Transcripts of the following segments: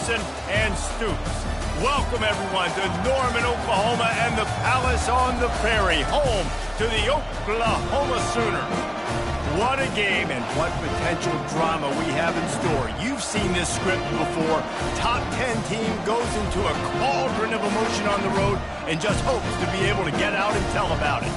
Peterson, and Stoops. Welcome, everyone, to Norman, Oklahoma, and the Palace on the Prairie, home to the Oklahoma Sooners. What a game and what potential drama we have in store. You've seen this script before. Top 10 team goes into a cauldron of emotion on the road and just hopes to be able to get out and tell about it.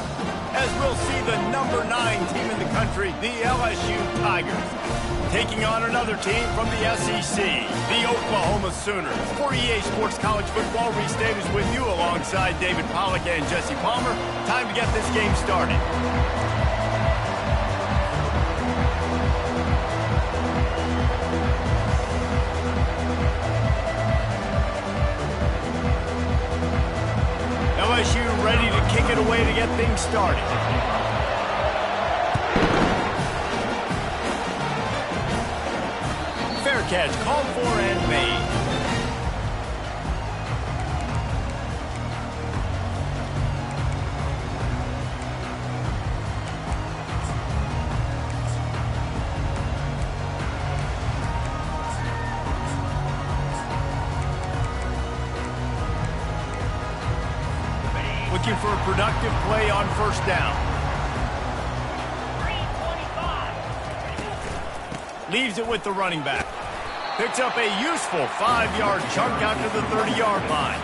As we'll see the number 9 team in the country, the LSU Tigers, taking on another team from the SEC, the Oklahoma Sooners. For EA Sports College Football, Reese Davis with you alongside David Pollack and Jesse Palmer. Time to get this game started. LSU ready to kick it away to get things started. Fair catch called for and made. Looking for a productive play on first down. Leaves it with the running back. Picks up a useful 5-yard chunk out to the 30-yard line.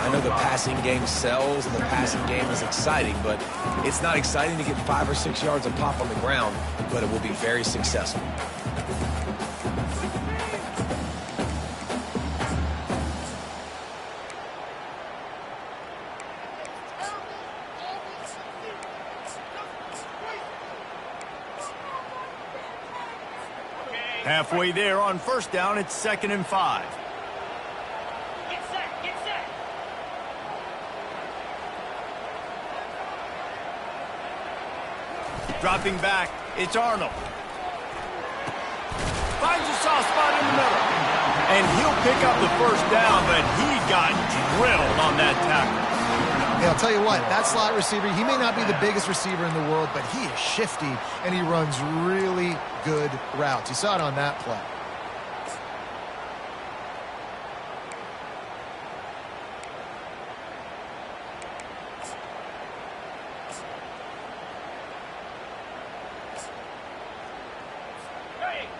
I know the passing game sells and the passing game is exciting, but it's not exciting to get 5 or 6 yards of pop on the ground, but it will be very successful. Halfway there on first down, it's 2nd and 5. Get set. Dropping back, it's Arnold. Finds a soft spot in the middle. And he'll pick up the first down, but he got drilled on that tackle. Yeah, I'll tell you what, that slot receiver, he may not be the biggest receiver in the world, but he is shifty, and he runs really good routes. You saw it on that play.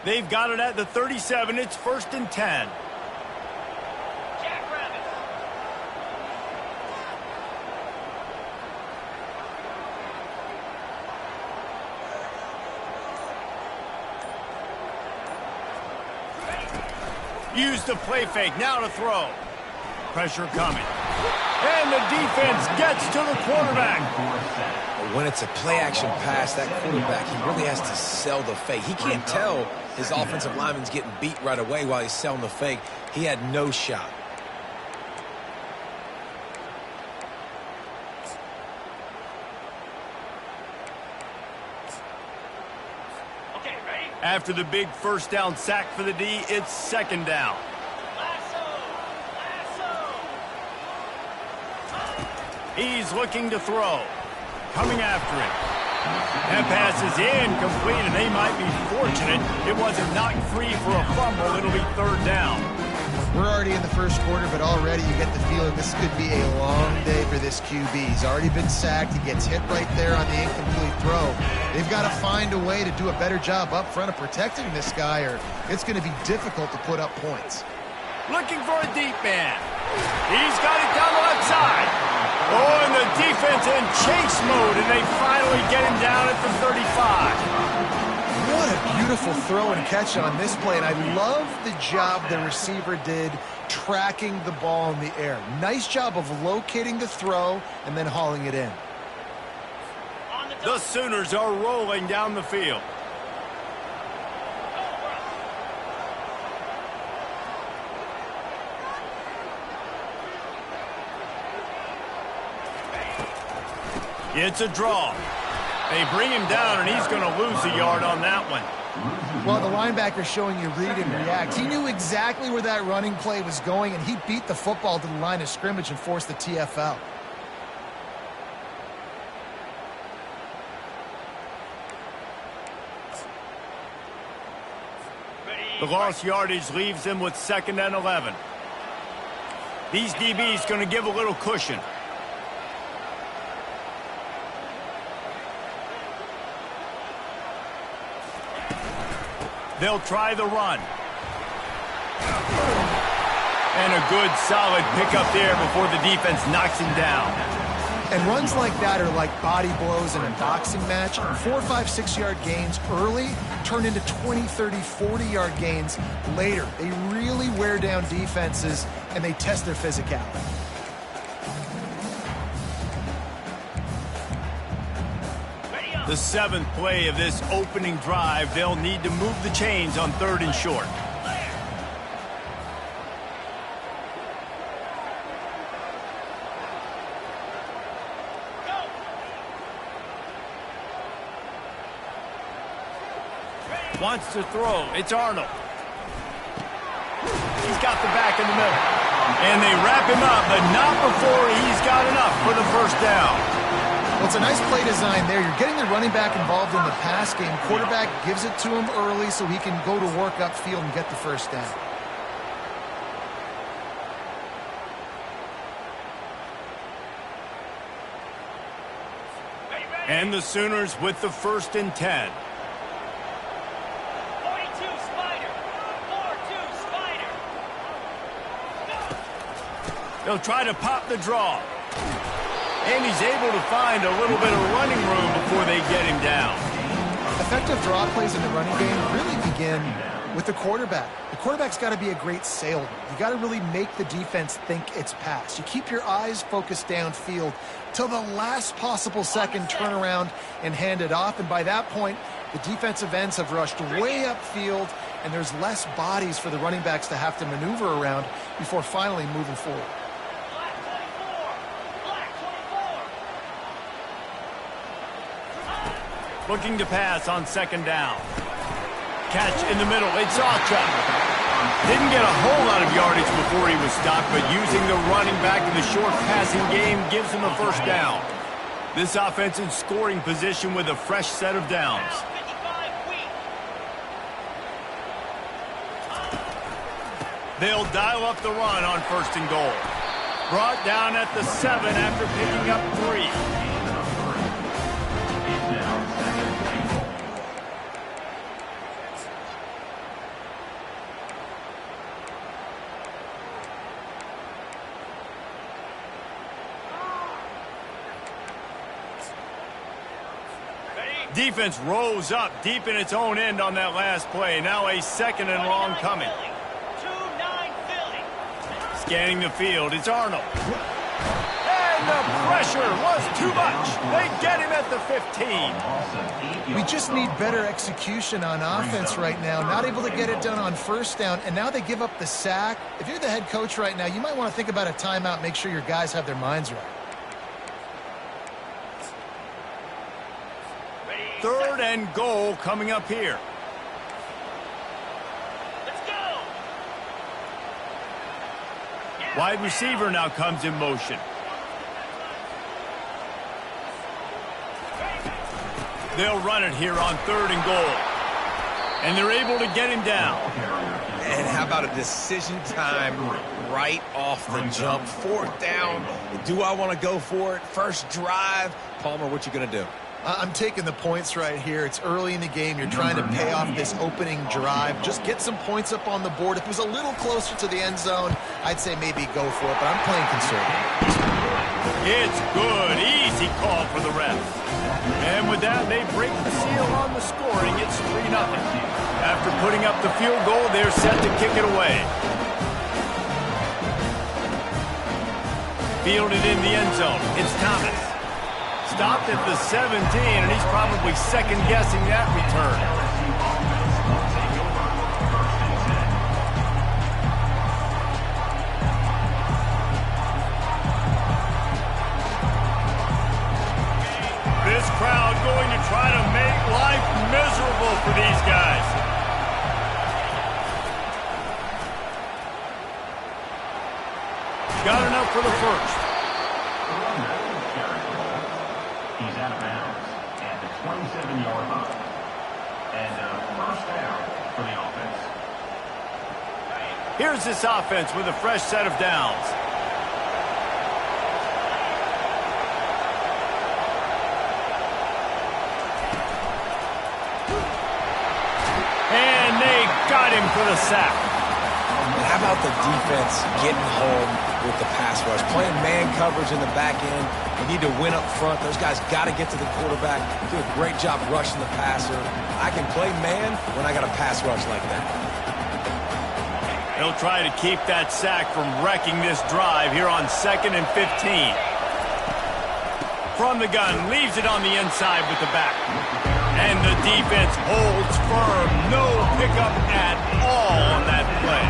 They've got it at the 37. It's 1st and 10. Use the play fake, now to throw. Pressure coming. And the defense gets to the quarterback. When it's a play-action pass, that quarterback, he really has to sell the fake. He can't tell his offensive lineman's getting beat right away while he's selling the fake. He had no shot. After the big first down sack for the D, it's 2nd down. He's looking to throw. Coming after it. That pass is incomplete, and they might be fortunate it wasn't knocked free for a fumble. It'll be 3rd down. We're already in the first quarter, but already you get the feeling this could be a long day for this QB. He's already been sacked. He gets hit right there on the incomplete throw. They've got to find a way to do a better job up front of protecting this guy, or it's going to be difficult to put up points. Looking for a deep man. He's got it down the left side. Oh, and the defense in chase mode, and they finally get him down at the 35. What a beautiful throw and catch on this play, and I love the job the receiver did tracking the ball in the air. Nice job of locating the throw and then hauling it in. The Sooners are rolling down the field. It's a draw. They bring him down, and he's going to lose a yard on that one. Well, the linebacker's showing you read and react. He knew exactly where that running play was going, and he beat the football to the line of scrimmage and forced the TFL. The lost yardage leaves them with 2nd and 11. These DBs going to give a little cushion. They'll try the run. And a good, solid pickup there before the defense knocks him down. And runs like that are like body blows in a boxing match. 4, 5, 6-yard gains early turn into 20, 30, 40-yard gains later. They really wear down defenses, and they test their physicality. The 7th play of this opening drive, they'll need to move the chains on 3rd and short. Wants to throw. It's Arnold. He's got the back in the middle. And they wrap him up, but not before he's got enough for the first down. Well, it's a nice play design there. You're getting the running back involved in the pass game. Quarterback gives it to him early so he can go to work upfield and get the first down. And the Sooners with the 1st and 10. They'll try to pop the draw. And he's able to find a little bit of running room before they get him down. Effective draw plays in the running game really begin with the quarterback. The quarterback's got to be a great salesman. You got to really make the defense think it's pass. You keep your eyes focused downfield till the last possible second, turn around and hand it off. And by that point, the defensive ends have rushed way upfield, and there's less bodies for the running backs to have to maneuver around before finally moving forward. Looking to pass on 2nd down. Catch in the middle. It's Acha. Didn't get a whole lot of yardage before he was stopped, but using the running back in the short passing game gives him a first down. This offense in scoring position with a fresh set of downs. They'll dial up the run on 1st and goal. Brought down at the 7 after picking up 3. Defense rose up deep in its own end on that last play. Now a 2nd and long coming. Scanning the field, it's Arnold. And the pressure was too much. They get him at the 15. We just need better execution on offense right now. Not able to get it done on 1st down, and now they give up the sack. If you're the head coach right now, you might want to think about a timeout, make sure your guys have their minds right. 3rd and goal coming up here. Let's go. Wide receiver now comes in motion. They'll run it here on 3rd and goal. And they're able to get him down. And how about a decision time right off the jump? 4th down. Do I want to go for it? First drive. Palmer, what you going to do? I'm taking the points right here. It's early in the game. You're trying to pay off this opening drive. Just get some points up on the board. If it was a little closer to the end zone, I'd say maybe go for it, but I'm playing conservative. It's good. Easy call for the refs. And with that, they break the seal on the scoring. It's 3-0. After putting up the field goal, they're set to kick it away. Fielded in the end zone. It's Thomas. Stopped at the 17, and he's probably second-guessing that return. This crowd going to try to make life miserable for these guys. Got enough for the first. He's out of bounds at the 27-yard line. And first down for the offense. Here's this offense with a fresh set of downs. And they got him for the sack. And how about the defense getting home with the pass rush? Playing man coverage in the back end. You need to win up front. Those guys got to get to the quarterback. Do a great job rushing the passer. I can play man when I got a pass rush like that. They'll try to keep that sack from wrecking this drive here on 2nd and 15. From the gun, leaves it on the inside with the back. And the defense holds firm. No pickup at all on that play.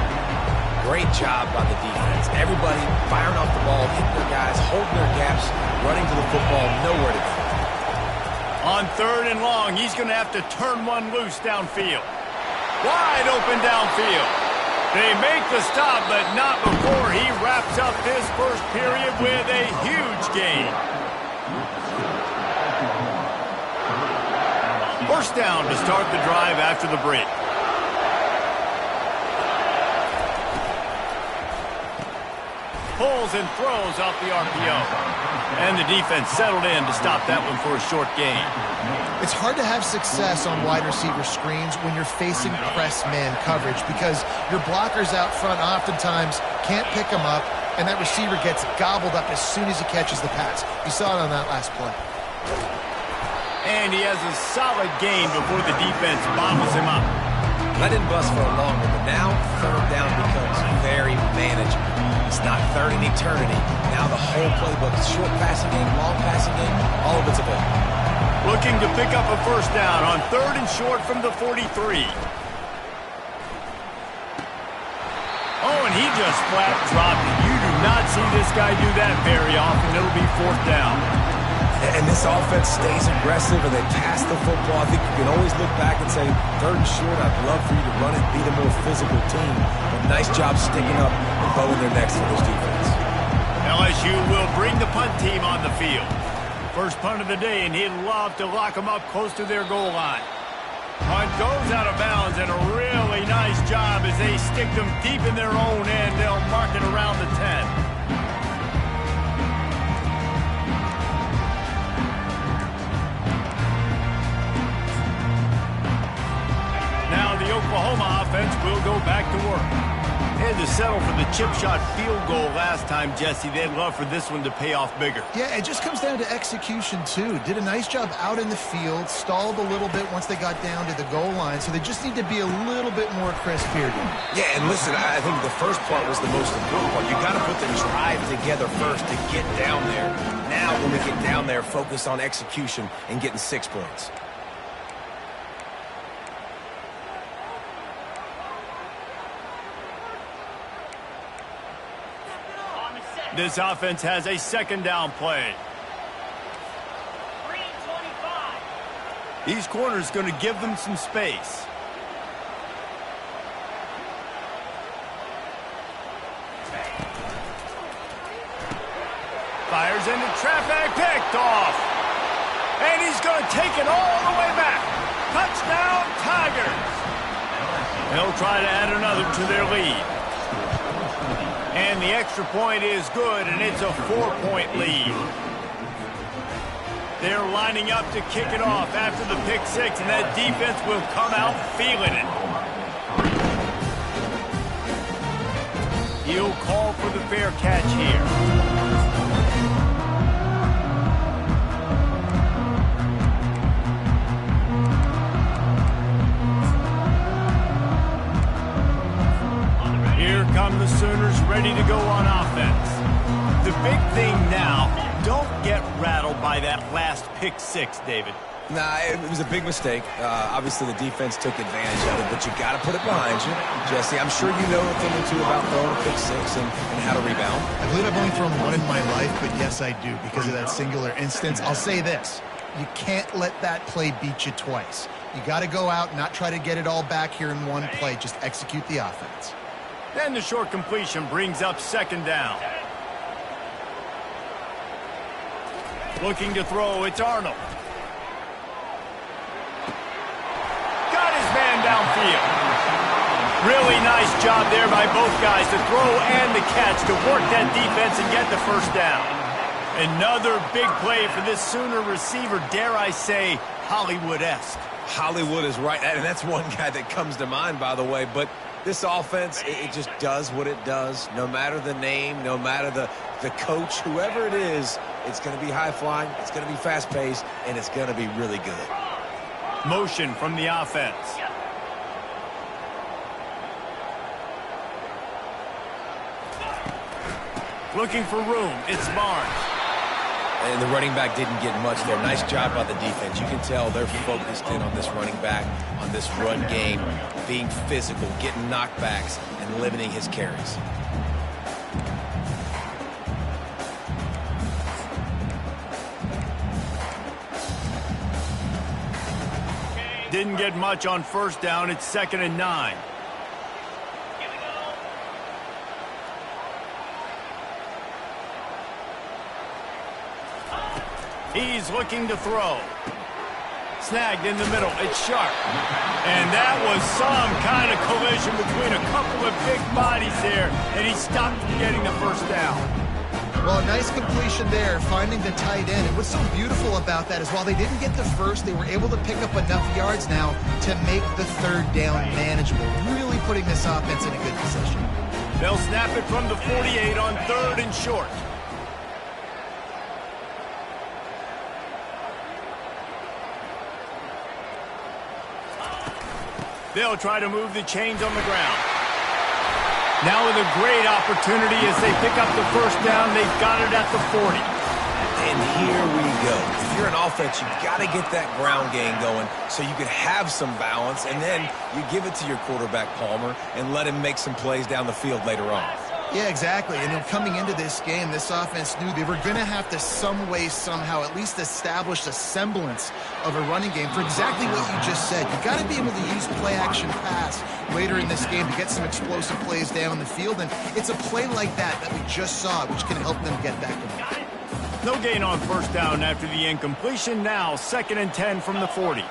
Great job by the defense. Everybody firing off the ball, hitting their guys, holding their gaps, running to the football, nowhere to go. On 3rd and long, he's going to have to turn one loose downfield. Wide open downfield. They make the stop, but not before he wraps up this first period with a huge gain. First down to start the drive after the break. Pulls and throws off the RPO. And the defense settled in to stop that one for a short gain. It's hard to have success on wide receiver screens when you're facing press man coverage because your blockers out front oftentimes can't pick them up, and that receiver gets gobbled up as soon as he catches the pass. You saw it on that last play. And he has a solid gain before the defense bottles him up. Let him bust for a long one, but now 3rd down becomes very manageable. It's not 3rd in eternity. Now the whole playbook is short passing game, long passing game, all of it's available. Looking to pick up a first down on 3rd and short from the 43. Oh, and he just flat dropped it. You do not see this guy do that very often. It'll be 4th down. And this offense stays aggressive, and they pass the football. I think you can always look back and say, 3rd and short, I'd love for you to run it, be the more physical team. But nice job sticking up and bowing their necks for this defense. LSU will bring the punt team on the field. First punt of the day, and he'd love to lock them up close to their goal line. Punt goes out of bounds, and a really nice job as they stick them deep in their own end. They'll mark it around the 10. The Oklahoma offense will go back to work. They had to settle for the chip shot field goal last time, Jesse. They'd love for this one to pay off bigger. Yeah, it just comes down to execution, too. Did a nice job out in the field, stalled a little bit once they got down to the goal line, so they just need to be a little bit more crisp here. Yeah, and listen, I think the first part was the most important part. You got to put the drive together first to get down there. Now, when we get down there, focus on execution and getting 6 points. This offense has a 2nd down play. 3:25. These corners going to give them some space. Fires into traffic, picked off. And he's going to take it all the way back. Touchdown, Tigers. They'll try to add another to their lead. And the extra point is good, and it's a 4-point lead. They're lining up to kick it off after the pick 6, and that defense will come out feeling it. He'll call for the fair catch here. Here come the Sooners ready to go on offense. The big thing now, don't get rattled by that last pick 6, David. Nah, it was a big mistake. Obviously, the defense took advantage of it, but you got to put it behind you. Jesse, I'm sure you know a thing or two about throwing a pick 6 and how to rebound. I believe I've only thrown one in my life, but yes, I do because of that singular instance. I'll say this. You can't let that play beat you twice. You got to go out and not try to get it all back here in one play. Just execute the offense. And the short completion brings up 2nd down. Looking to throw, it's Arnold. Got his man downfield. Really nice job there by both guys, the throw and the catch to work that defense and get the first down. Another big play for this Sooner receiver, dare I say, Hollywood-esque. Hollywood is right, and that's one guy that comes to mind, by the way. But this offense, it just does what it does. No matter the name, no matter the coach, whoever it is, it's going to be high-flying, it's going to be fast-paced, and it's going to be really good. Motion from the offense. Looking for room. It's Barnes. And the running back didn't get much there. Nice job by the defense. You can tell they're focused in on this running back, on this run game, being physical, getting knockbacks, and limiting his carries. Didn't get much on first down. It's 2nd and 9. He's looking to throw. Snagged in the middle. It's Sharp. And that was some kind of collision between a couple of big bodies there, and he stopped from getting the first down. Well, nice completion there, finding the tight end. And what's so beautiful about that is while they didn't get the first, they were able to pick up enough yards now to make the third down manageable, really putting this offense in a good position. They'll snap it from the 48 on 3rd and short. They'll try to move the chains on the ground. Now with a great opportunity as they pick up the first down. They've got it at the 40. And here we go. If you're an offense, you've got to get that ground game going so you can have some balance, and then you give it to your quarterback, Palmer, and let him make some plays down the field later on. Yeah, exactly. And then coming into this game, this offense knew they were going to have to some way, somehow, at least establish a semblance of a running game for exactly what you just said. You've got to be able to use play-action pass later in this game to get some explosive plays down the field. And it's a play like that we just saw, which can help them get back going. No gain on first down after the incompletion. Now 2nd and 10 from the 40.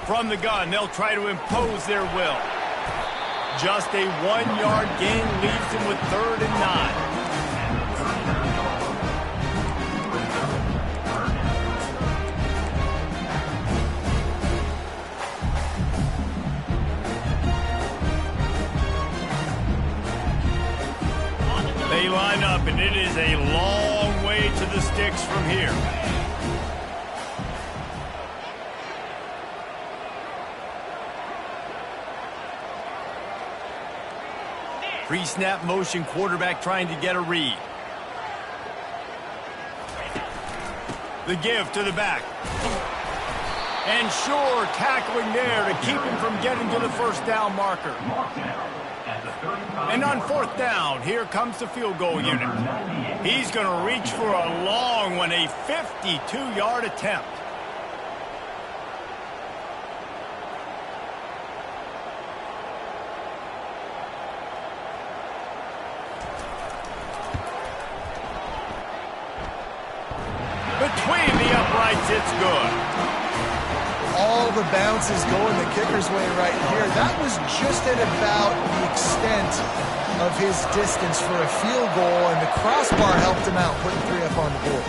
From the gun, they'll try to impose their will. Just a 1-yard gain leaves them with 3rd and 9. They line up, and it is a long way to the sticks from here. Pre-snap motion, quarterback trying to get a read. The give to the back. And Shore tackling there to keep him from getting to the first down marker. And on 4th down, here comes the field goal unit. He's going to reach for a long one, a 52-yard attempt. Between the uprights, it's good. All the bounces going the kicker's way right here. That was just at about the extent of his distance for a field goal, and the crossbar helped him out, putting 3 up on the board.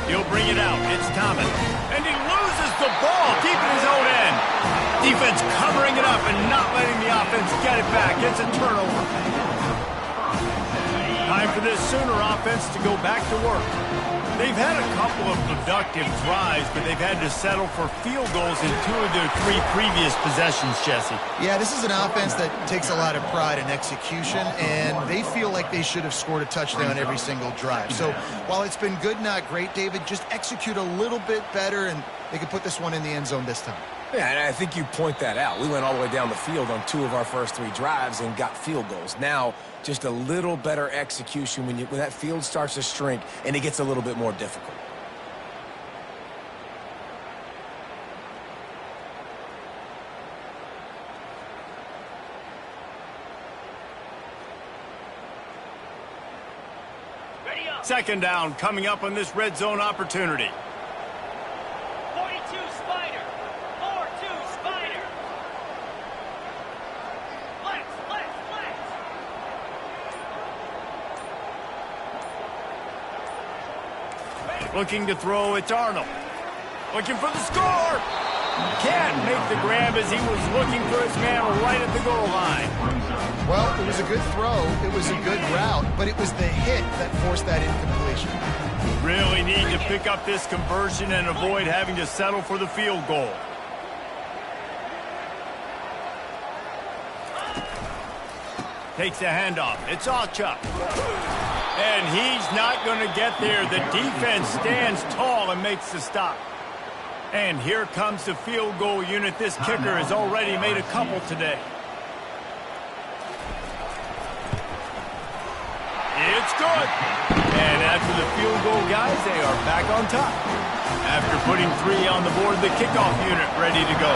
He'll bring it out. It's Thomas. And he loses the ball deep in his own end. Defense covering it up and not letting the offense get it back. It's a turnover. Time for this Sooner offense to go back to work. They've had a couple of productive drives, but they've had to settle for field goals in 2 of their 3 previous possessions, Jesse. Yeah, this is an offense that takes a lot of pride in execution, and they feel like they should have scored a touchdown every single drive. So while it's been good, not great, David, just execute a little bit better, and they could put this one in the end zone this time. Yeah, and I think you point that out. We went all the way down the field on 2 of our first 3 drives and got field goals. Now, just a little better execution when that field starts to shrink and it gets a little bit more difficult. Ready up. Second down coming up on this red zone opportunity. 42 Spider. 4-2 Spider. Flex. Looking to throw, it's Arnold. Looking for the score. Can't make the grab as he was looking for his man right at the goal line. Well, it was a good throw. It was a good route, but it was the hit that forced that incompletion. Really need to pick up this conversion and avoid having to settle for the field goal. Takes the handoff. It's Ocha. And he's not going to get there. The defense stands tall and makes the stop. And here comes the field goal unit. This kicker has already made a couple today. It's good. And after the field goal, guys, they are back on top. After putting 3 on the board, the kickoff unit ready to go.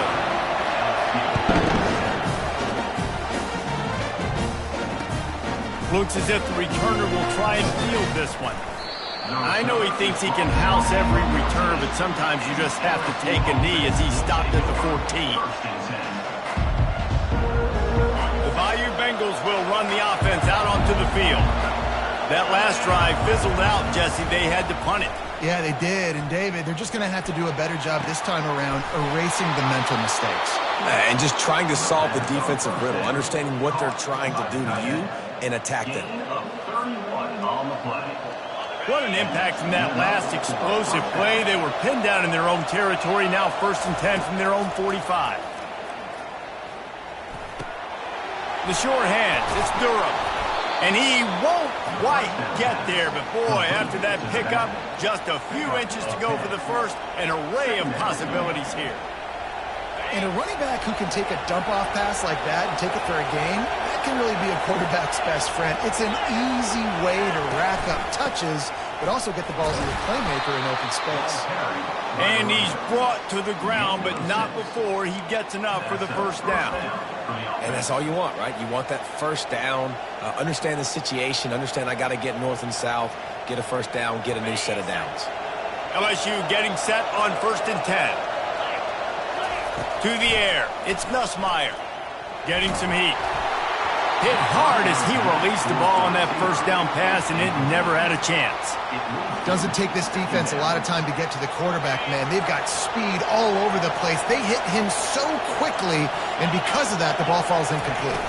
Looks as if the returner will try and field this one. I know he thinks he can house every return, but sometimes you just have to take a knee as he stopped at the 14. The Bayou Bengals will run the offense out onto the field. That last drive fizzled out, Jesse. They had to punt it. Yeah, they did. And, David, they're just going to have to do a better job this time around erasing the mental mistakes. And just trying to solve the defensive riddle, understanding what they're trying to do to you and attack them. What an impact from that last explosive play. They were pinned down in their own territory. Now 1st and 10 from their own 45. The short hands. It's Durham. And he won't quite get there. But, boy, after that pickup, just a few inches to go for the first. An array of possibilities here. And a running back who can take a dump-off pass like that and take it for a gain, that can really be a quarterback's best friend. It's an easy way to rack up touches, but also get the ball to the playmaker in open space. And he's brought to the ground, but not before he gets enough for the first down. And that's all you want, right? You want that first down, understand the situation, understand I got to get north and south, get a first down, get a new set of downs. LSU getting set on 1st and 10. To the air, it's Nussmeier getting some heat. Hit hard as he released the ball on that first down pass, and it never had a chance. Doesn't take this defense a lot of time to get to the quarterback, man. They've got speed all over the place. They hit him so quickly, and because of that, the ball falls incomplete.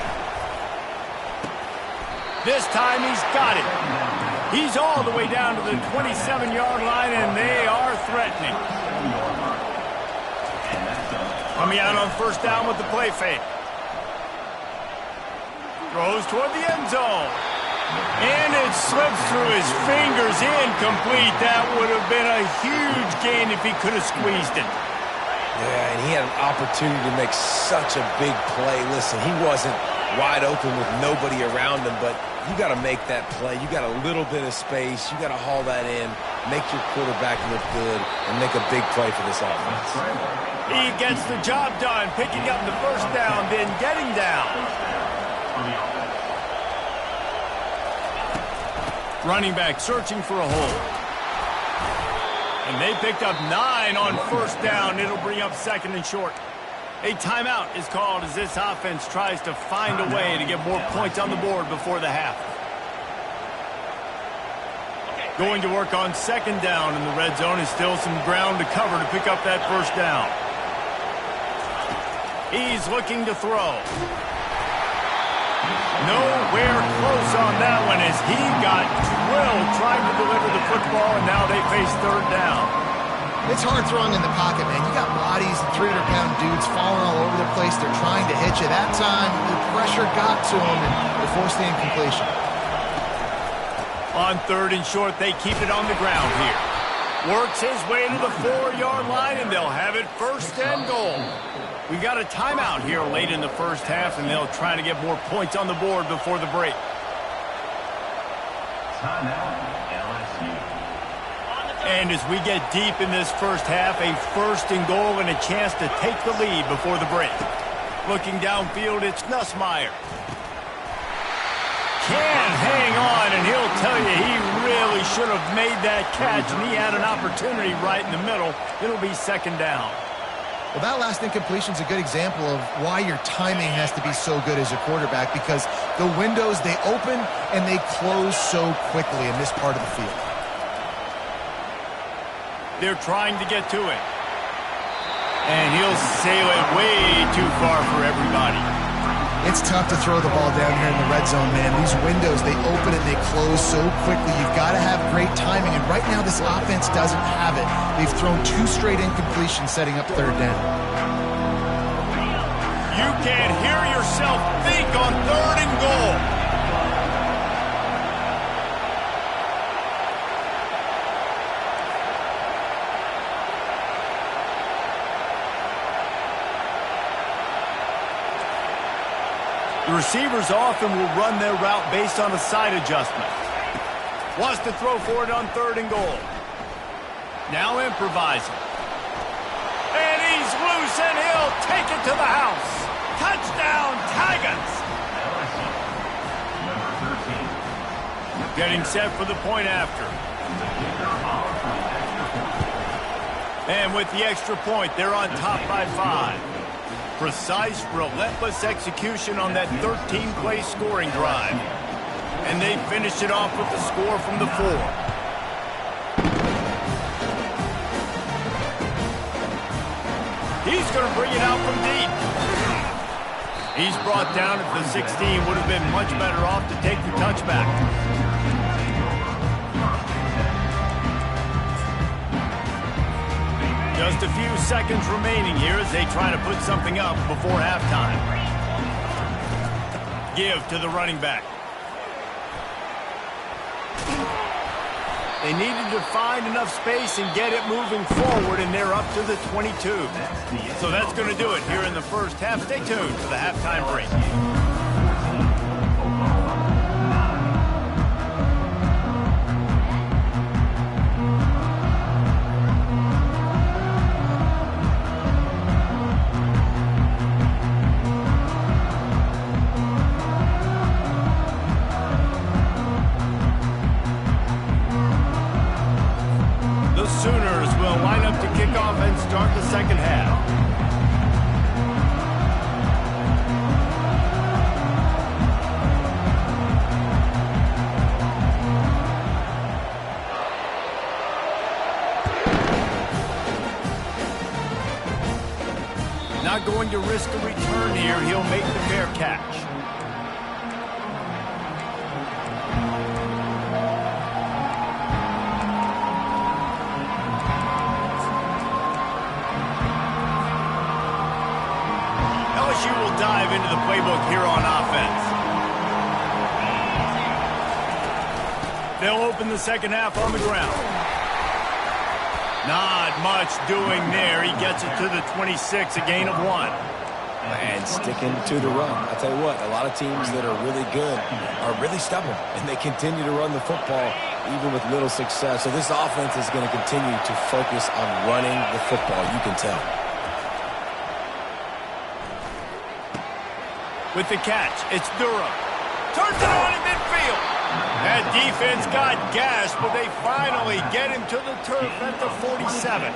This time he's got it. He's all the way down to the 27-yard line, and they are threatening. Coming out on first down with the play fake. Throws toward the end zone. And it slips through his fingers, incomplete. That would have been a huge gain if he could have squeezed it. Yeah, and he had an opportunity to make such a big play. Listen, he wasn't wide open with nobody around him, but you got to make that play. You got a little bit of space. You got to haul that in, make your quarterback look good, and make a big play for this offense. He gets the job done, picking up the first down, then getting down. Running back searching for a hole. And they picked up 9 on first down. It'll bring up 2nd and short. A timeout is called as this offense tries to find a way to get more points on the board before the half. Going to work on 2nd down in the red zone is still some ground to cover to pick up that first down. He's looking to throw. Nowhere close on that one as he got drilled trying to deliver the football, and now they face 3rd down. It's hard throwing in the pocket, man. You got bodies and 300-pound dudes falling all over the place. They're trying to hit you. That time, the pressure got to them, and they forced the incompletion. On 3rd and short, they keep it on the ground here. Works his way to the 4-yard line, and they'll have it 1st and goal. We've got a timeout here late in the first half, and they'll try to get more points on the board before the break. And as we get deep in this first half, a 1st and goal and a chance to take the lead before the break. Looking downfield, it's Nussmeier. can hang on, and he'll tell you he really should have made that catch, and he had an opportunity right in the middle. It'll be second down. Well, that last incompletion is a good example of why your timing has to be so good as a quarterback, because the windows, they open and they close so quickly in this part of the field. They're trying to get to it. And he'll sail it way too far for everybody. It's tough to throw the ball down here in the red zone, man. These windows, they open and they close so quickly. You've got to have great timing, and right now this offense doesn't have it. They've thrown 2 straight incompletions setting up third down. You can hear yourself think on third and goal. The receivers often will run their route based on a side adjustment. Wants to throw for it on third and goal. Now improvising. And he's loose, and he'll take it to the house. Touchdown, Tigers! LSU, number 13. Getting set for the point after. The kicker off for the extra point. And with the extra point, they're on top by 5. Precise, relentless execution on that 13-play scoring drive. And they finished it off with the score from the 4. He's going to bring it out from deep. He's brought down at the 16. Would have been much better off to take the touchback. Just a few seconds remaining here as they try to put something up before halftime. Give to the running back. They needed to find enough space and get it moving forward, and they're up to the 22. So that's going to do it here in the first half. Stay tuned for the halftime break. Start the second half. Not going to risk a return here. He'll make the fair catch. LSU will dive into the playbook here on offense. They'll open the second half on the ground. Not much doing there. He gets it to the 26, a gain of 1. And sticking to the run. I'll tell you what, a lot of teams that are really good are really stubborn, and they continue to run the football even with little success. So this offense is going to continue to focus on running the football, you can tell. With the catch, it's Durham. Turns it on in midfield. That defense got gashed, but they finally get him to the turf at the 47.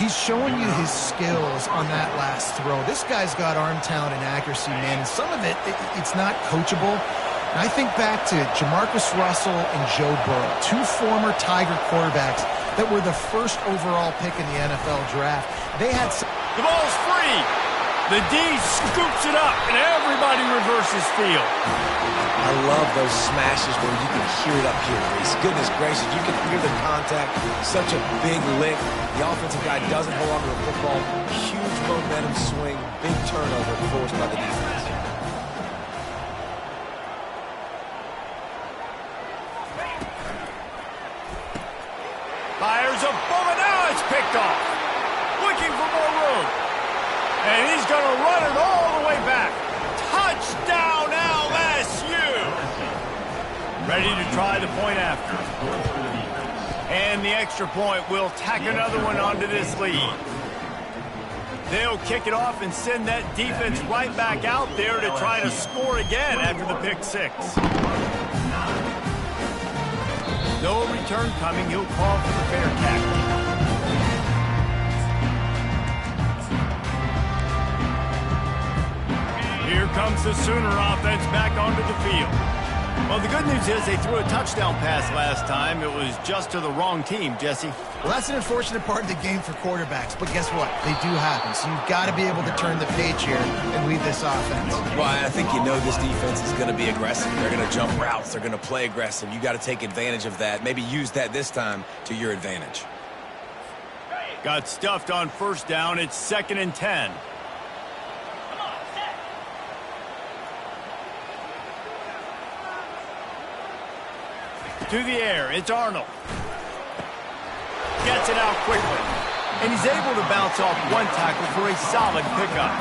He's showing you his skills on that last throw. This guy's got arm talent and accuracy, man, and some of it's not coachable. And I think back to Jamarcus Russell and Joe Burrow, 2 former Tiger quarterbacks that were the first overall pick in the NFL draft. They had the ball's free. The D scoops it up, and everybody reverses field. I love those smashes where you can hear it up here, Reese. Goodness gracious, you can hear the contact. Such a big lick. The offensive guy doesn't hold on to the football. Huge momentum swing. Big turnover forced by the defense. Fires a bullet. Now it's picked off. Looking for more room. And he's going to run it all the way back. Touchdown, LSU! Ready to try the point after. And the extra point will tack another one onto this lead. They'll kick it off and send that defense right back out there to try to score again after the pick six. No return coming. He'll call for the fair tackle. Here comes the Sooner offense back onto the field. Well, the good news is they threw a touchdown pass last time. It was just to the wrong team, Jesse. Well, that's an unfortunate part of the game for quarterbacks, but guess what? They do happen, so you've got to be able to turn the page here and lead this offense. Well, I think you know this defense is going to be aggressive. They're going to jump routes. They're going to play aggressive. You got to take advantage of that. Maybe use that this time to your advantage. Got stuffed on first down. It's 2nd and 10. To the air, it's Arnold. Gets it out quickly. And he's able to bounce off one tackle for a solid pickup.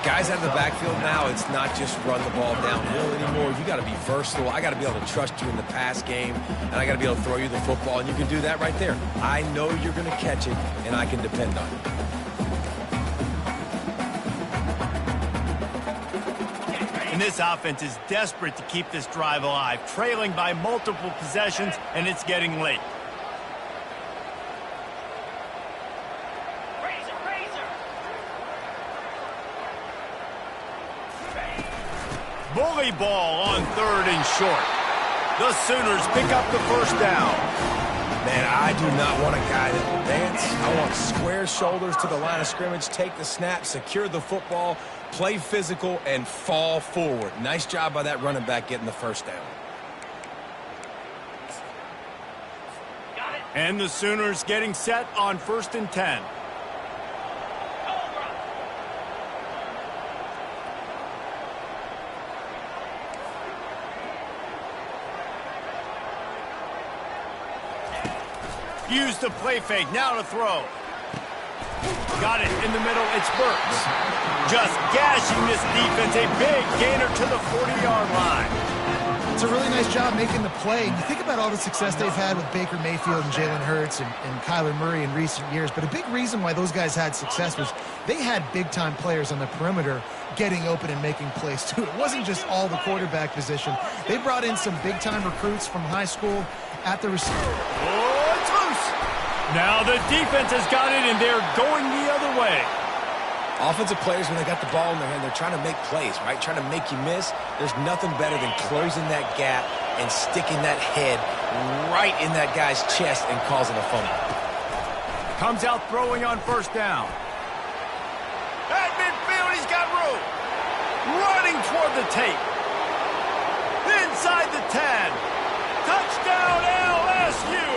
Guys out of the backfield now, it's not just run the ball downhill anymore. You got to be versatile. I got to be able to trust you in the pass game, and I got to be able to throw you the football, and you can do that right there. I know you're going to catch it, and I can depend on it. And this offense is desperate to keep this drive alive, trailing by multiple possessions, and it's getting late. Bully ball on 3rd and short. The Sooners pick up the first down. Man, I do not want a guy that will dance. I want square shoulders to the line of scrimmage, take the snap, secure the football, play physical, and fall forward. Nice job by that running back getting the first down. And the Sooners getting set on 1st and 10. Use the play fake, now to throw. Got it in the middle, it's Burks. Just gashing this defense, a big gainer to the 40-yard line. It's a really nice job making the play. You think about all the success they've had with Baker Mayfield and Jalen Hurts and Kyler Murray in recent years, but a big reason why those guys had success was they had big-time players on the perimeter getting open and making plays, too. It wasn't just all the quarterback position. They brought in some big-time recruits from high school at the receiver. Oh, it's loose. Now the defense has got it, and they're going the other way. Offensive players, when they got the ball in their hand, they're trying to make plays, right? Trying to make you miss. There's nothing better than closing that gap and sticking that head right in that guy's chest and causing a fumble. Comes out throwing on first down. At midfield, he's got room. Running toward the tape. Inside the 10. Touchdown, LSU.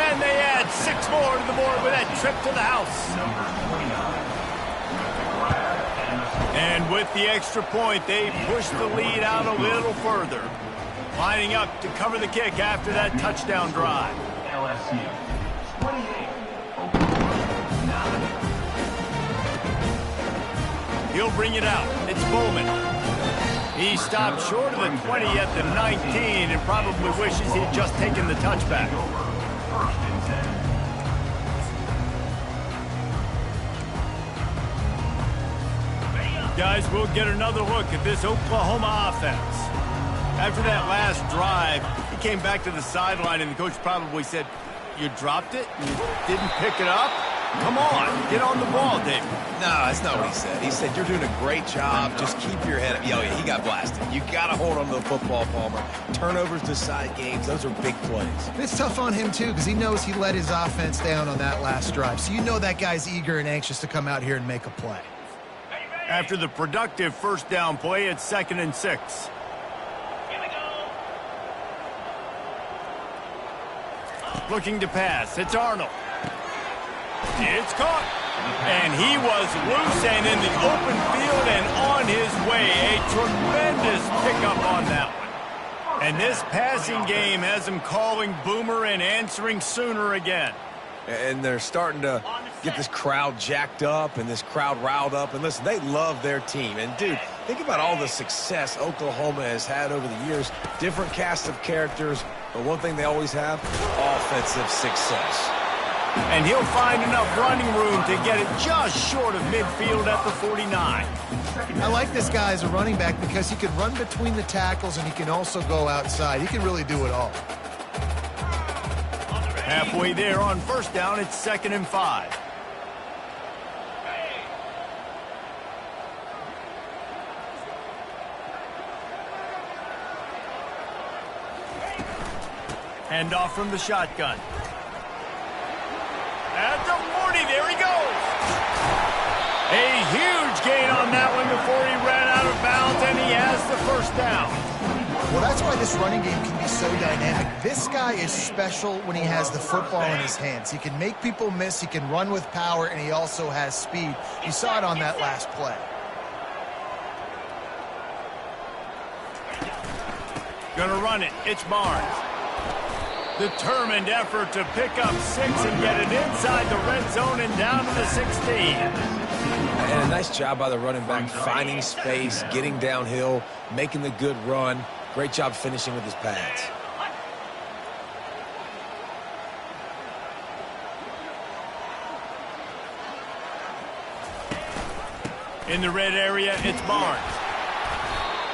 And they add 6 more to the board with that trip to the house. And with the extra point, they push the lead out a little further. Lining up to cover the kick after that touchdown drive. LSU 28. He'll bring it out. It's Bowman. He stopped short of the 20 at the 19 and probably wishes he'd just taken the touchback. Guys, we'll get another look at this Oklahoma offense. After that last drive, he came back to the sideline, and the coach probably said, "You dropped it? You didn't pick it up? Come on, get on the ball, David." No, that's not what he said. He said, "You're doing a great job. Just keep your head up." Oh, yeah, he got blasted. You got to hold on to the football, Palmer. Turnovers decide games. Those are big plays. It's tough on him, too, because he knows he let his offense down on that last drive. So you know that guy's eager and anxious to come out here and make a play. After the productive first down play, it's 2nd and 6. Here we go. Looking to pass, it's Arnold. It's caught. And he was loose and in the open field and on his way. A tremendous pickup on that one. And this passing game has him calling Boomer and answering Sooner again. And they're starting to get this crowd jacked up and this crowd riled up. And listen, they love their team. And, dude, think about all the success Oklahoma has had over the years. Different cast of characters, but one thing they always have, offensive success. And he'll find enough running room to get it just short of midfield at the 49. I like this guy as a running back because he can run between the tackles and he can also go outside. He can really do it all. Halfway there on first down, it's 2nd and 5. Hand off from the shotgun. At the 40, there he goes. A huge gain on that one before he ran out of bounds, and he has the first down. Well, that's why this running game can be so dynamic. This guy is special when he has the football in his hands. He can make people miss, he can run with power, and he also has speed. You saw it on that last play. Gonna run it. It's Barnes. Determined effort to pick up 6 and get it inside the red zone and down to the 16. And a nice job by the running back, finding space, getting downhill, making the good run. Great job finishing with his pads. In the red area, it's Barnes.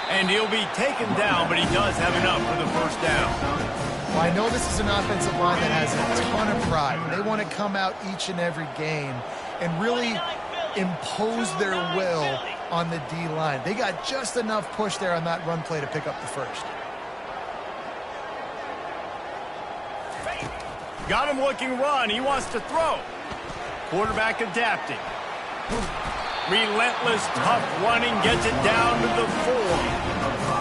And he'll be taken down, but he does have enough for the first down. Well, I know this is an offensive line that has a ton of pride. They want to come out each and every game and really impose their will on the D-line. They got just enough push there on that run play to pick up the first. Got him looking run. He wants to throw. Quarterback adapting. Relentless, tough running, gets it down to the 4.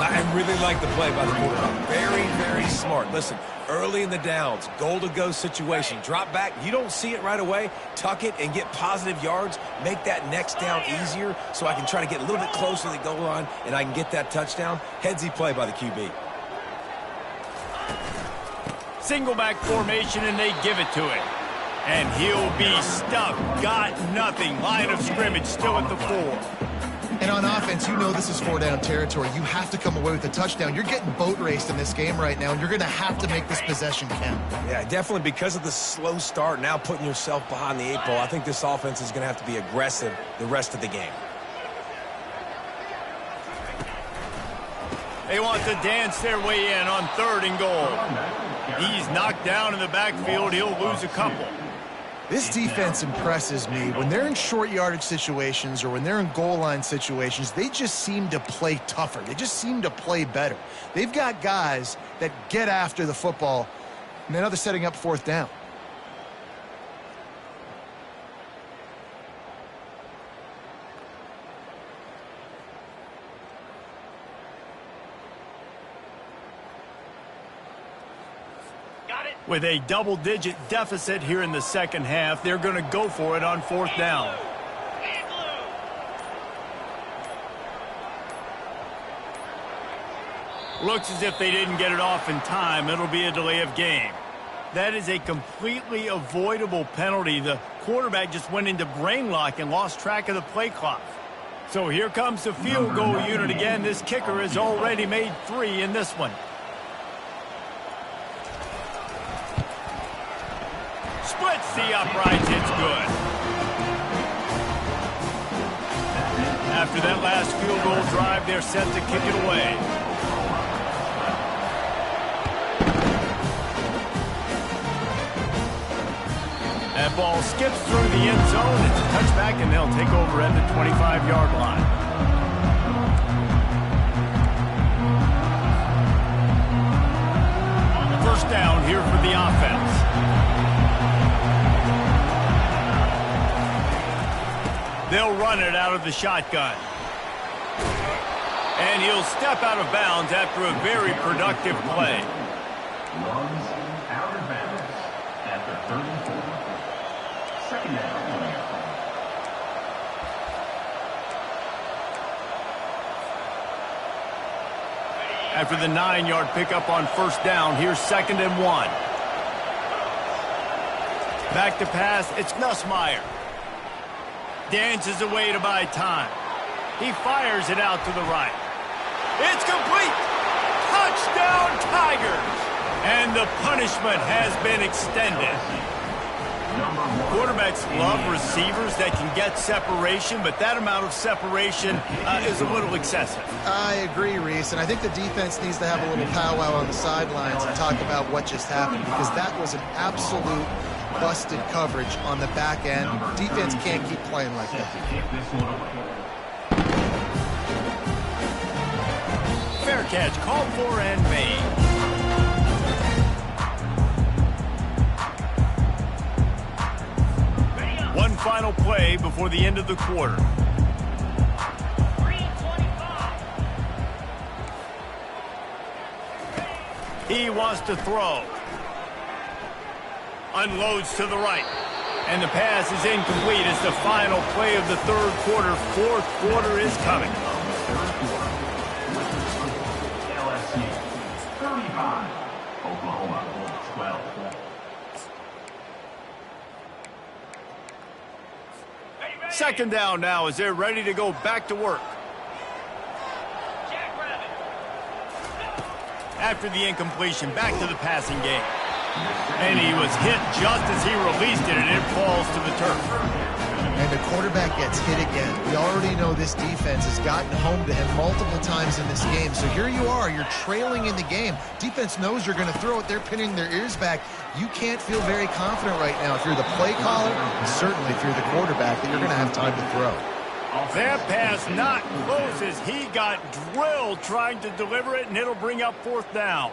I really like the play by the quarterback. Very, very smart. Listen, early in the downs, goal-to-go situation. Drop back. You don't see it right away. Tuck it and get positive yards. Make that next down easier so I can try to get a little bit closer to the goal line and I can get that touchdown. Headsy play by the QB. Single back formation, and they give it to him. And he'll be stuck. Got nothing. Line of scrimmage still at the 4. And on offense, you know this is 4-down territory. You have to come away with a touchdown. You're getting boat raced in this game right now, and you're going to have to make this possession count. Yeah, definitely because of the slow start, now putting yourself behind the 8 ball, I think this offense is going to have to be aggressive the rest of the game. They want to dance their way in on 3rd and goal. He's knocked down in the backfield. He'll lose a couple. This defense impresses me. When they're in short yardage situations or when they're in goal line situations, they just seem to play tougher. They just seem to play better. They've got guys that get after the football, and now they're setting up 4th down. With a double-digit deficit here in the second half, they're going to go for it on 4th down. Looks as if they didn't get it off in time. It'll be a delay of game. That is a completely avoidable penalty. The quarterback just went into brain lock and lost track of the play clock. So here comes the field goal unit again. This kicker has already made 3 in this one. Splits the uprights, it's good. After that last field goal drive, they're set to kick it away. That ball skips through the end zone. It's a touchback, and they'll take over at the 25-yard line. First down here for the offense. They'll run it out of the shotgun. And he'll step out of bounds after a very productive play. Runs out of bounds at the 34. 2nd down. After the 9-yard pickup on first down, here's 2nd and 1. Back to pass, it's Nussmeier. Dances away to buy time. He fires it out to the right. It's complete! Touchdown, Tigers! And the punishment has been extended. Number Quarterbacks love receivers that can get separation, but that amount of separation is a little excessive. I agree, Reese, and I think the defense needs to have a little powwow on the sidelines and talk about what just happened, because that was an absolute busted coverage on the back end. Defense can't keep playing like that. Fair catch, called for and made. One final play before the end of the quarter. 3:25. He wants to throw. Unloads to the right. And the pass is incomplete. It's the final play of the third quarter. Fourth quarter is coming. LSU 35, Oklahoma 12. Second down now as they're ready to go back to work. Jackrabbit. After the incompletion, back to the passing game. And he was hit just as he released it, and it falls to the turf. And the quarterback gets hit again. We already know this defense has gotten home to him multiple times in this game. So here you are, you're trailing in the game. Defense knows you're going to throw it. They're pinning their ears back. You can't feel very confident right now if you're the play caller, and certainly if you're the quarterback, that you're going to have time to throw. That pass not close as he got drilled trying to deliver it, and it'll bring up fourth down.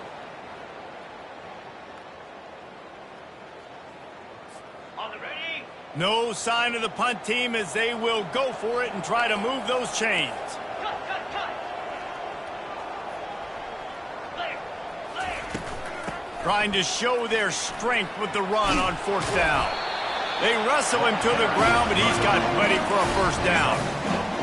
On the ready. No sign of the punt team as they will go for it and try to move those chains. Cut. Clear. Trying to show their strength with the run on fourth down. They wrestle him to the ground, but he's got plenty for a first down.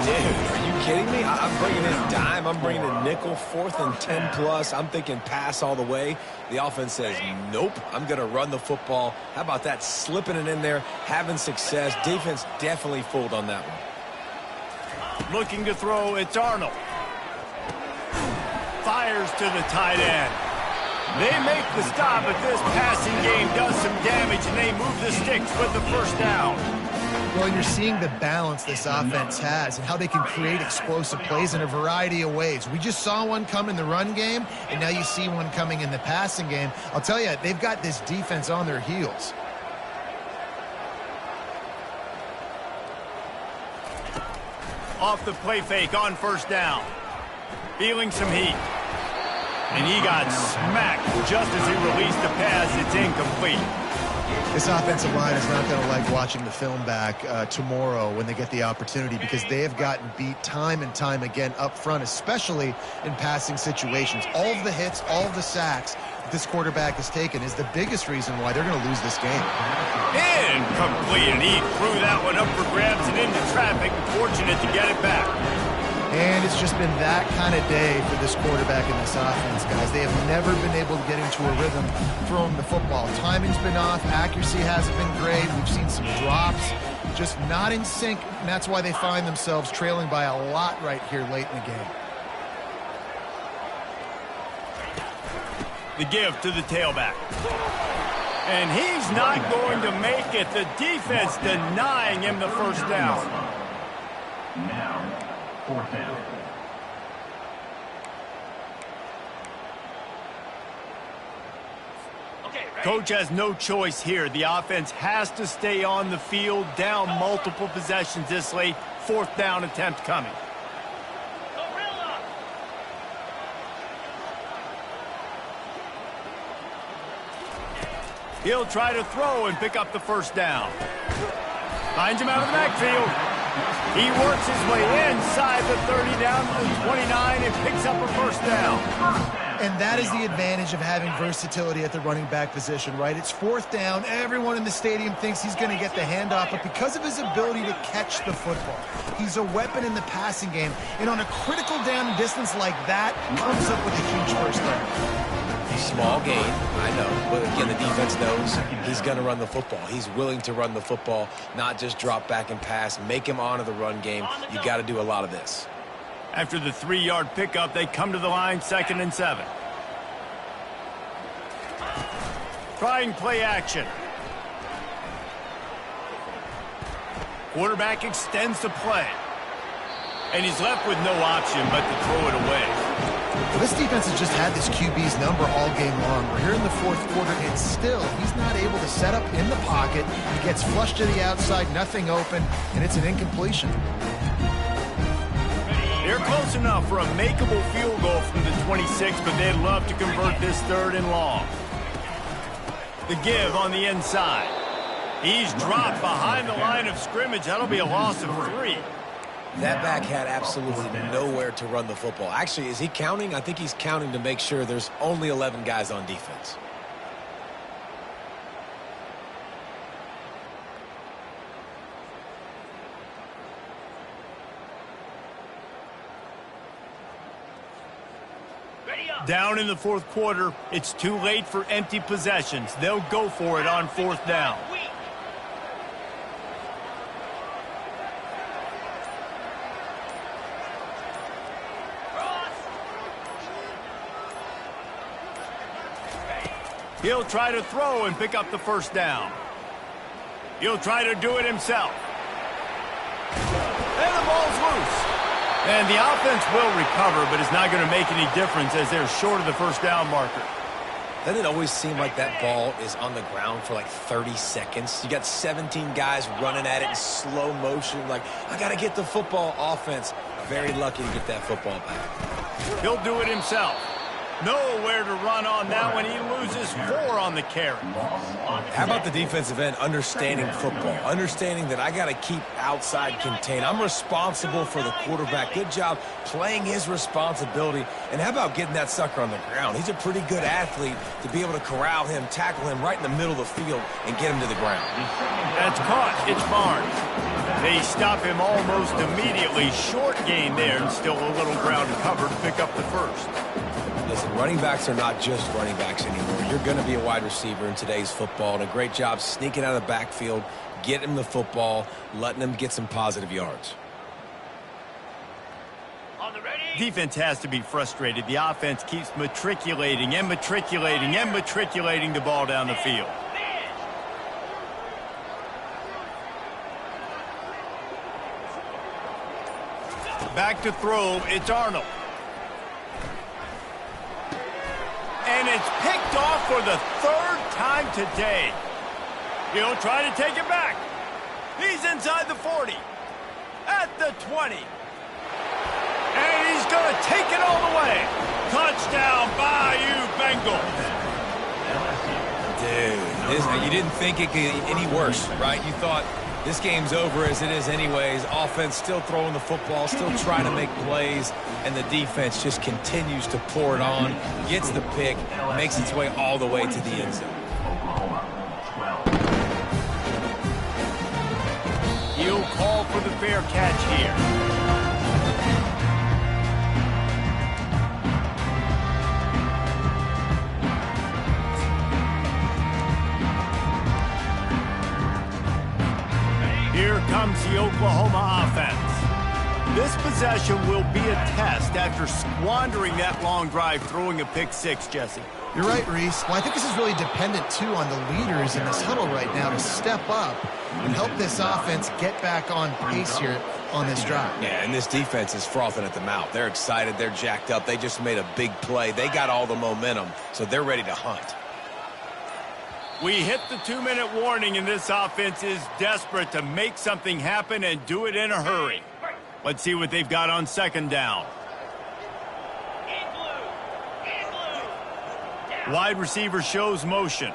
Dude, are you kidding me? I'm bringing in dime. I'm bringing in nickel, 4th and 10 plus. I'm thinking pass all the way. The offense says, nope, I'm going to run the football. How about that? Slipping it in there, having success. Defense definitely fooled on that one. Looking to throw, it's Arnold. Fires to the tight end. They make the stop, but this passing game does some damage, and they move the sticks with the first down. Well, you're seeing the balance this offense has and how they can create explosive plays in a variety of ways. We just saw one come in the run game, and now you see one coming in the passing game. I'll tell you, they've got this defense on their heels. Off the play fake on first down. Feeling some heat. And he got smacked just as he released the pass. It's incomplete. This offensive line is not going to like watching the film back tomorrow when they get the opportunity, because they have gotten beat time and time again up front, especially in passing situations. All of the hits, all of the sacks that this quarterback has taken is the biggest reason why they're going to lose this game. Incomplete, and he threw that one up for grabs and into traffic. Fortunate to get it back. And it's just been that kind of day for this quarterback in this offense, guys. They have never been able to get into a rhythm throwing the football. Timing's been off. Accuracy hasn't been great. We've seen some drops, just not in sync, and that's why they find themselves trailing by a lot right here late in the game. The give to the tailback. And he's not going to make it. The defense denying him the first down. Now, 4th down. Okay, ready. Coach has no choice here. The offense has to stay on the field, down multiple possessions this late. Fourth down attempt coming. Gorilla. He'll try to throw and pick up the first down. Finds him out of the backfield. He works his way inside the 30 down to the 29 and picks up a first down. And that is the advantage of having versatility at the running back position, right? It's fourth down. Everyone in the stadium thinks he's going to get the handoff, but because of his ability to catch the football, he's a weapon in the passing game. And on a critical down distance like that, comes up with a huge first down. Small gain, I know, but again, the defense knows he's going to run the football. He's willing to run the football, not just drop back and pass, make him honor the run game. You got to do a lot of this. After the 3-yard pickup, they come to the line, 2nd and 7. Trying play action. Quarterback extends the play. And he's left with no option but to throw it away. Well, this defense has just had this QB's number all game long. We're here in the fourth quarter, and still, he's not able to set up in the pocket. He gets flushed to the outside, nothing open, and it's an incompletion. They're close enough for a makeable field goal from the 26, but they'd love to convert this 3rd and long. The give on the inside. He's dropped behind the line of scrimmage. That'll be a loss of 3. That back had absolutely nowhere to run the football. Actually, is he counting? I think he's counting to make sure there's only 11 guys on defense. Down in the fourth quarter, it's too late for empty possessions. They'll go for it on 4th down. He'll try to throw and pick up the 1st down. He'll try to do it himself. And the ball's loose. And the offense will recover, but it's not going to make any difference as they're short of the 1st down marker. Doesn't it always seem like that ball is on the ground for like 30 seconds? You got 17 guys running at it in slow motion. Like, I got to get the football. Offense, very lucky to get that football back. He'll do it himself. Nowhere to run on that one. He loses 4 on the carry. How about the defensive end understanding football? Understanding that I got to keep outside contained. I'm responsible for the quarterback. Good job playing his responsibility. And how about getting that sucker on the ground? He's a pretty good athlete to be able to corral him, tackle him right in the middle of the field, and get him to the ground. That's caught. It's Barnes. They stop him almost immediately. Short gain there, and still a little ground to cover to pick up the 1st. Listen, running backs are not just running backs anymore. You're going to be a wide receiver in today's football, and a great job sneaking out of the backfield, getting him the football, letting him get some positive yards. On the ready. Defense has to be frustrated. The offense keeps matriculating and matriculating and matriculating the ball down the field. Back to throw. It's Arnold. And it's picked off for the 3rd time today. He'll try to take it back. He's inside the 40. At the 20. And he's going to take it all the way. Touchdown, Bayou Bengals. Dude, you didn't think it could get any worse, right? You thought this game's over as it is anyways. Offense still throwing the football, still trying to make plays, and the defense just continues to pour it on, gets the pick, makes its way all the way to the end zone. He'll call for the fair catch here. Here comes the Oklahoma offense. This possession will be a test after squandering that long drive, throwing a pick 6, Jesse. You're right, Reese. Well, I think this is really dependent, too, on the leaders in this huddle right now to step up and help this offense get back on pace here on this drive. Yeah, and this defense is frothing at the mouth. They're excited. They're jacked up. They just made a big play. They got all the momentum, so they're ready to hunt. We hit the 2-minute warning, and this offense is desperate to make something happen and do it in a hurry. Let's see what they've got on 2nd down. Wide receiver shows motion.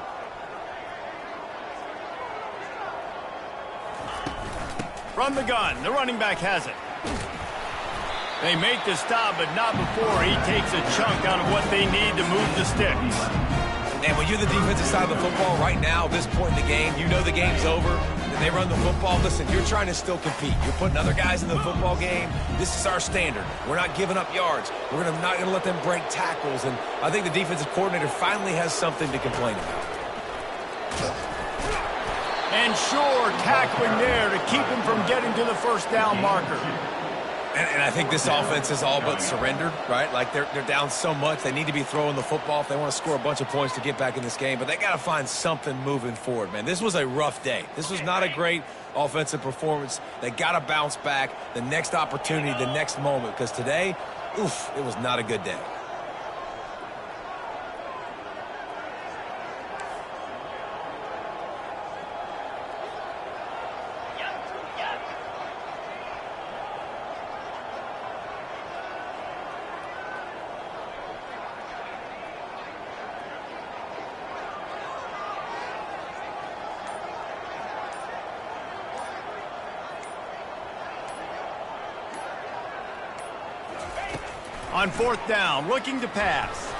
From the gun, the running back has it. They make the stop, but not before he takes a chunk out of what they need to move the sticks. And when you're the defensive side of the football right now, this point in the game, you know the game's over, and they run the football. Listen, you're trying to still compete. You're putting other guys in the football game. This is our standard. We're not giving up yards. We're not going to let them break tackles. And I think the defensive coordinator finally has something to complain about. And sure, tackling there to keep him from getting to the 1st down marker. And I think this offense is all but surrendered, right? Like they're down so much. They need to be throwing the football if they want to score a bunch of points to get back in this game. But they got to find something moving forward, man. This was a rough day. This was not a great offensive performance. They got to bounce back the next opportunity, the next moment. Because today, oof, it was not a good day. On 4th down, looking to pass.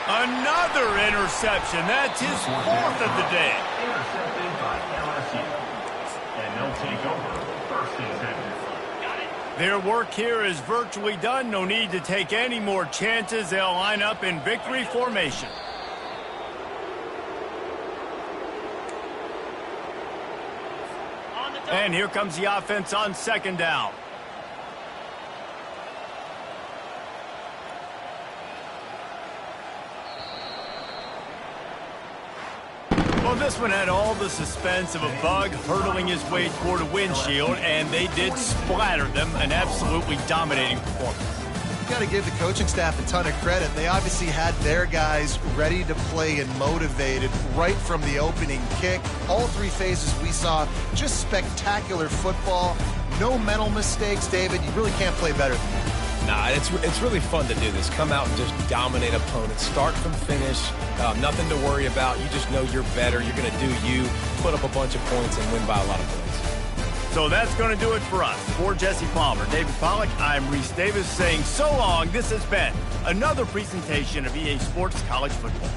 Another interception. That's his 4th of the day. Intercepted by LSU. And they'll take over 1st and 10. Their work here is virtually done. No need to take any more chances. They'll line up in victory formation. And here comes the offense on 2nd down. Well, this one had all the suspense of a bug hurtling his way toward a windshield, and they did splatter them. An absolutely dominating performance. You got to give the coaching staff a ton of credit. They obviously had their guys ready to play and motivated right from the opening kick. All 3 phases we saw, just spectacular football. No mental mistakes, David. You really can't play better than that. Nah, it's really fun to do this. Come out and just dominate opponents. Start from finish. Nothing to worry about. You just know you're better. You're going to do you, put up a bunch of points, and win by a lot of points. So that's going to do it for us. For Jesse Palmer, David Pollack, I'm Reese Davis saying so long. This has been another presentation of EA Sports College Football.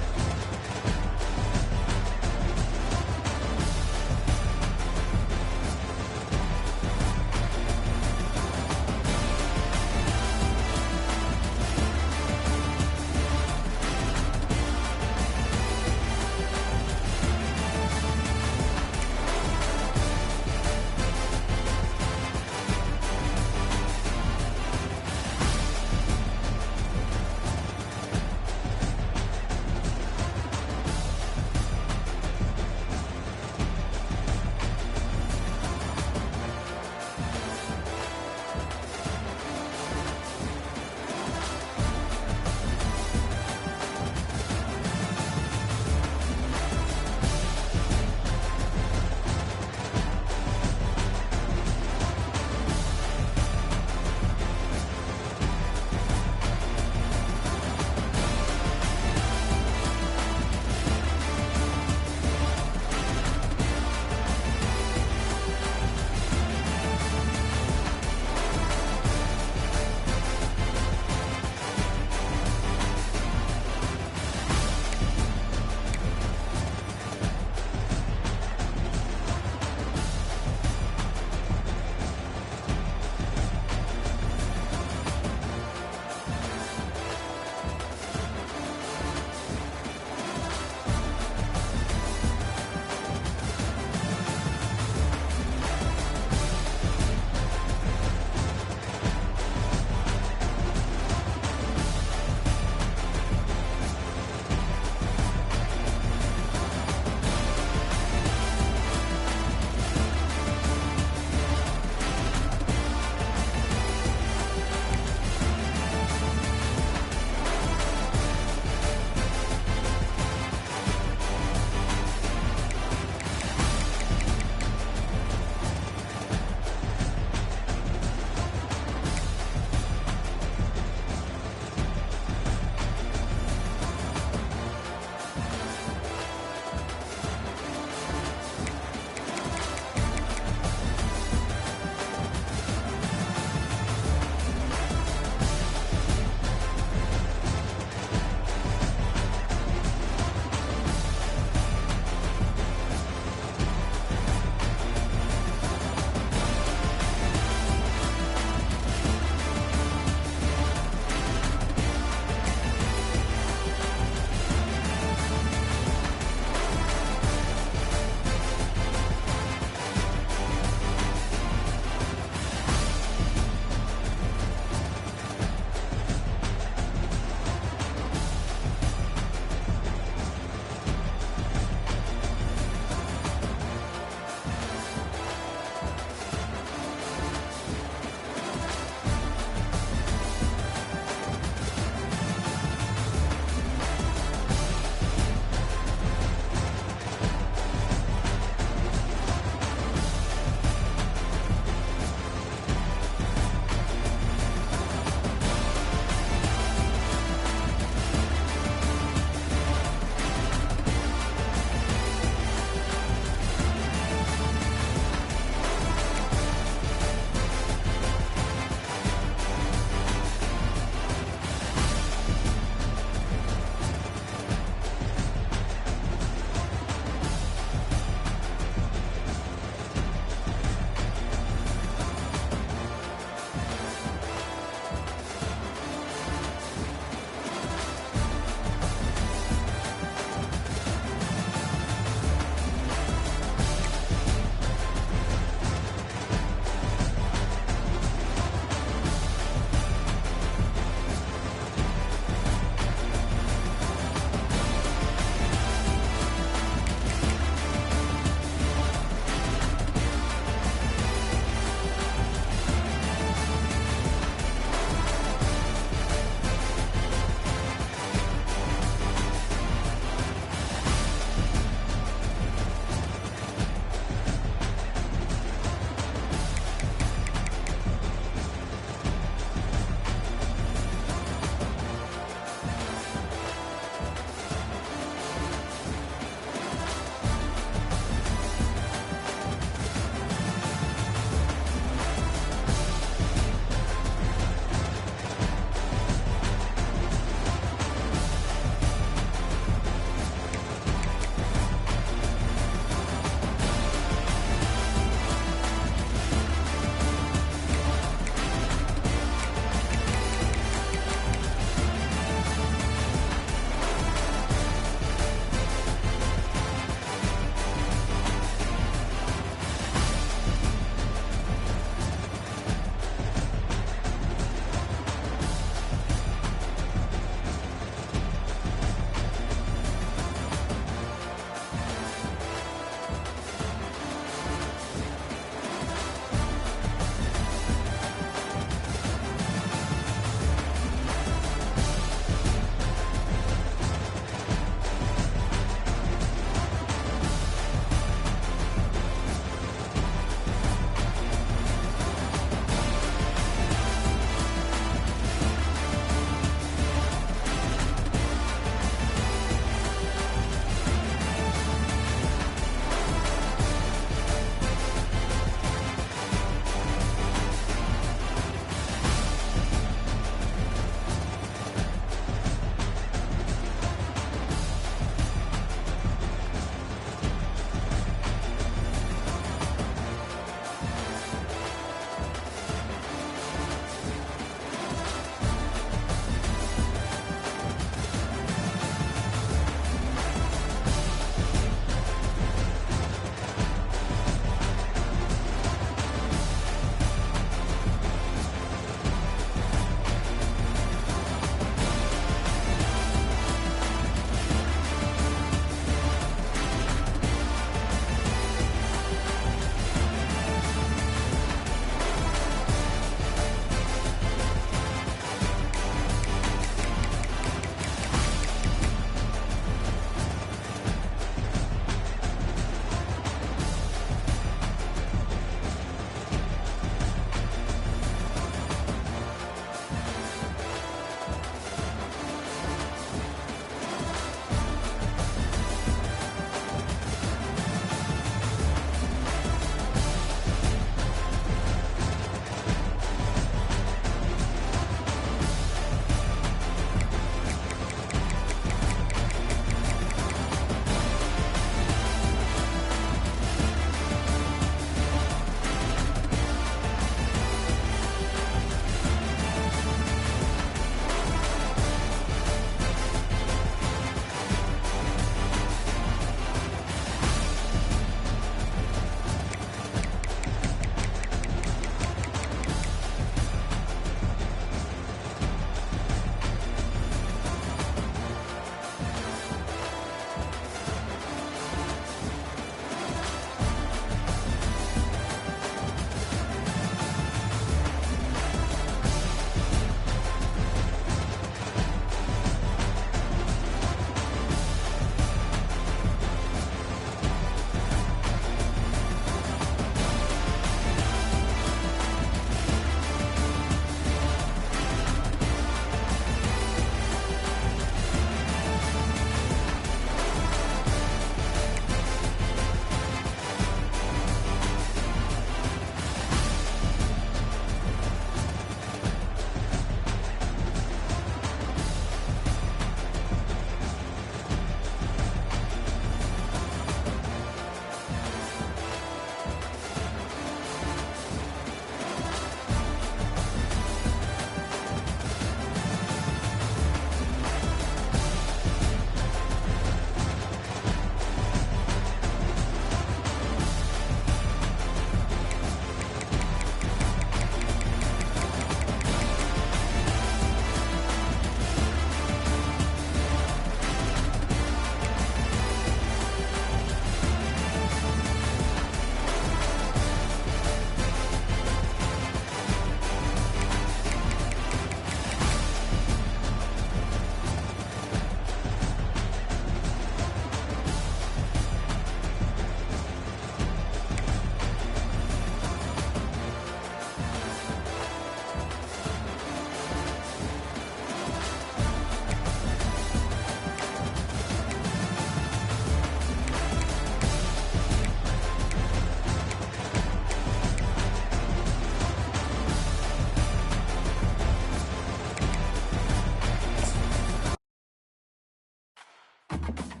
it.